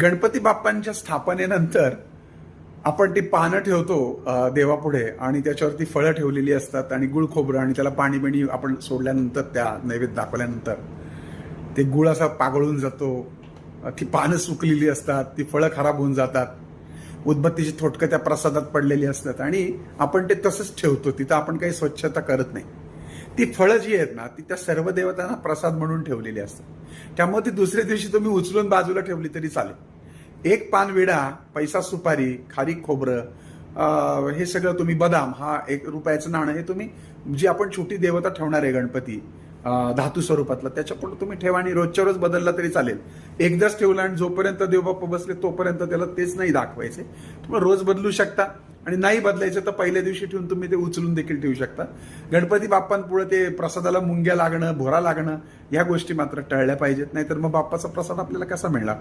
गणपती बाप्पांच्या स्थापनेनंतर आपण ती पानं ठेवतो देवापुढे आणि त्याच्यावरती फळं ठेवलेली असतात आणि गुळ खोबरं आणि त्याला पाणी बिणी आपण सोडल्यानंतर त्या नैवेद्य दाखवल्यानंतर ते गुळ असा पागळून जातो. ती पानं सुकलेली असतात, ती फळं खराब होऊन जातात, उदबत्तीची थोटकं त्या प्रसादात पडलेली असतात आणि आपण ते तसंच ठेवतो. तिथं आपण काही स्वच्छता करत नाही. ती फळं जी आहेत ना ती त्या सर्व देवतांना प्रसाद म्हणून ठेवलेली असतात. त्यामुळे ती दुसऱ्या दिवशी तुम्ही उचलून बाजूला ठेवली तरी चालेल. एक पान विडा, पैसा सुपारी, खारीक खोबरं, हे सगळं तुम्ही, बदाम, हा 1 रुपयाचं नाणं, हे तुम्ही जी आपण छोटी देवता ठेवणार आहे गणपती धातू स्वरूपातला, त्याच्यापुढे तुम्ही ठेवा आणि रोजच्या रोज बदलला तरी चालेल. एकदाच ठेवला आणि जोपर्यंत देवबाप्पा बसले तोपर्यंत त्याला तेच नाही दाखवायचे. तुम्ही रोज बदलू शकता आणि नाही बदलायचं तर पहिल्या दिवशी ठेवून तुम्ही ते उचलून देखील ठेवू शकता. गणपती बाप्पांपुढे ते प्रसादाला मुंग्या लागणं, भोरा लागणं, या गोष्टी मात्र टळल्या पाहिजेत. नाहीतर मग बाप्पाचा प्रसाद आपल्याला कसा मिळणार?